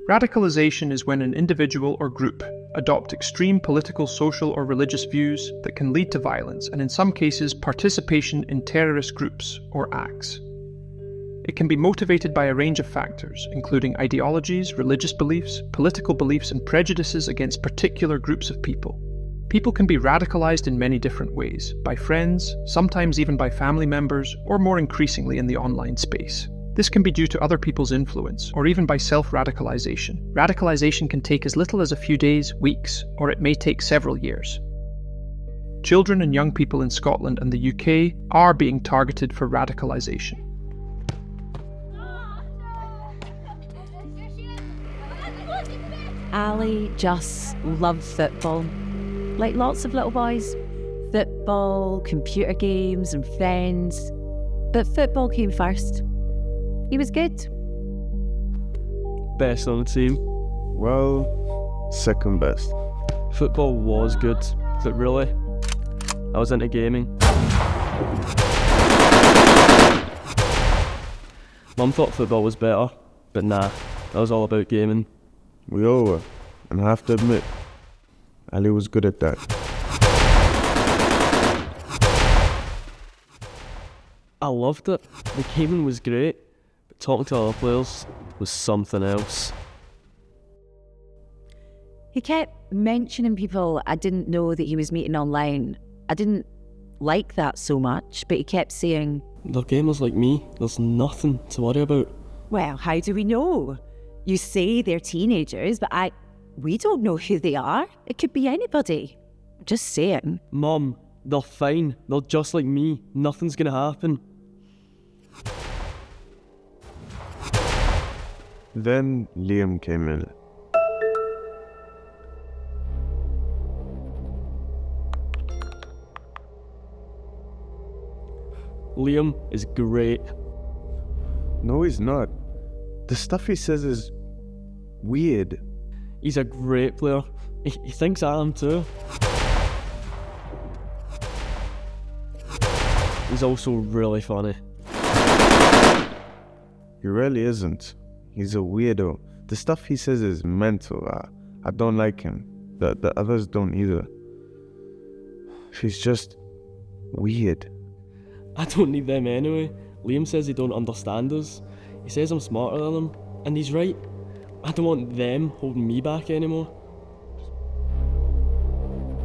Radicalization is when an individual or group adopt extreme political, social, or religious views that can lead to violence and in some cases participation in terrorist groups or acts. It can be motivated by a range of factors, including ideologies, religious beliefs, political beliefs, and prejudices against particular groups of people. People can be radicalized in many different ways, by friends, sometimes even by family members, or more increasingly in the online space. This can be due to other people's influence, or even by self-radicalization. Radicalization can take as little as a few days, weeks, or it may take several years. Children and young people in Scotland and the UK are being targeted for radicalization. Ali just loved football. Like lots of little boys. Football, computer games and friends. But football came first. He was good. Best on the team. Well, second best. Football was good, but really, I was into gaming. Mum thought football was better, but nah, I was all about gaming. We all were, and I have to admit, Ali was good at that. I loved it. The gaming was great, but talking to other players was something else. He kept mentioning people I didn't know that he was meeting online. I didn't like that so much, but he kept saying, They're gamers like me, there's nothing to worry about. well, how do we know? You say they're teenagers, but we don't know who they are. It could be anybody. Just saying. Mum, they're fine, they're just like me, nothing's gonna happen. Then Liam came in. Liam is great. No, he's not. The stuff he says is weird. He's a great player. He thinks I am too. He's also really funny. He really isn't. He's a weirdo. The stuff he says is mental. I don't like him. The others don't either. He's just weird. I don't need them anyway. Liam says he don't understand us. He says I'm smarter than him, and he's right. I don't want them holding me back anymore.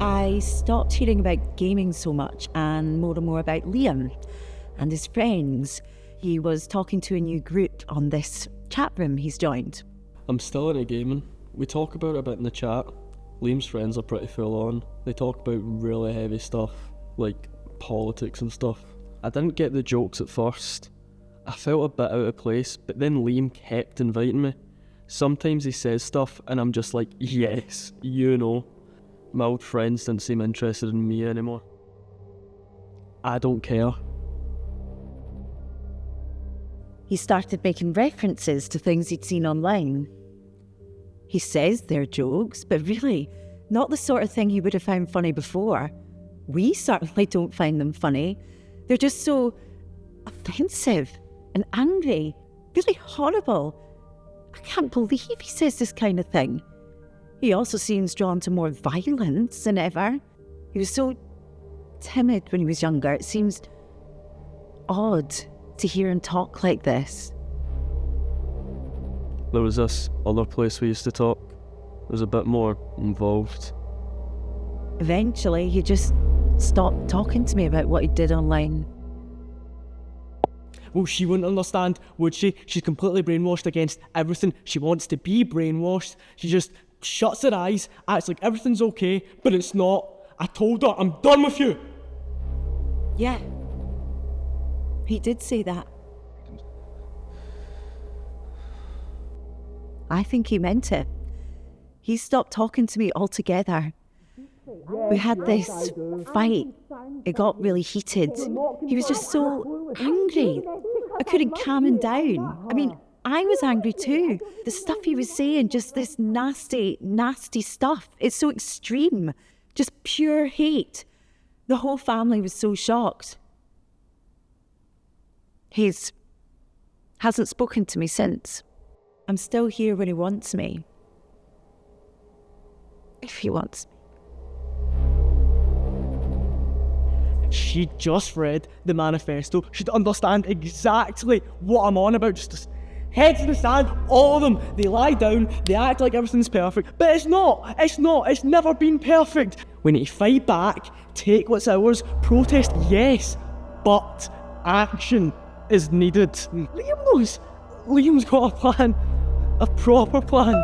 I stopped hearing about gaming so much and more about Liam and his friends. He was talking to a new group on this chat room he's joined. I'm still into gaming. We talk about it a bit in the chat. Liam's friends are pretty full on. They talk about really heavy stuff, like politics and stuff. I didn't get the jokes at first. I felt a bit out of place, but then Liam kept inviting me. Sometimes he says stuff and I'm just like, yes, you know. My old friends didn't seem interested in me anymore. I don't care. He started making references to things he'd seen online. He says they're jokes, but really, not the sort of thing he would have found funny before. We certainly don't find them funny. They're just so offensive and angry, really horrible. I can't believe he says this kind of thing. He also seems drawn to more violence than ever. He was so timid when he was younger. It seems odd to hear him talk like this. There was this other place we used to talk. It was a bit more involved. Eventually, he just stopped talking to me about what he did online. Well, she wouldn't understand, would she? She's completely brainwashed against everything. She wants to be brainwashed. She just shuts her eyes, acts like everything's okay, but it's not. I told her, I'm done with you. Yeah. He did say that. I think he meant it. He stopped talking to me altogether. We had this fight. It got really heated. He was just so angry. I couldn't calm him down. I mean, I was angry too. The stuff he was saying, just this nasty, nasty stuff. It's so extreme. Just pure hate. The whole family was so shocked. He hasn't spoken to me since. I'm still here when he wants me. If he wants me. She just read the manifesto. She'd understand exactly what I'm on about. Just heads in the sand, all of them. They lie down, they act like everything's perfect. But it's not. It's never been perfect. We need to fight back, take what's ours, protest, yes, but action is needed. Liam knows. Liam's got a plan. A proper plan.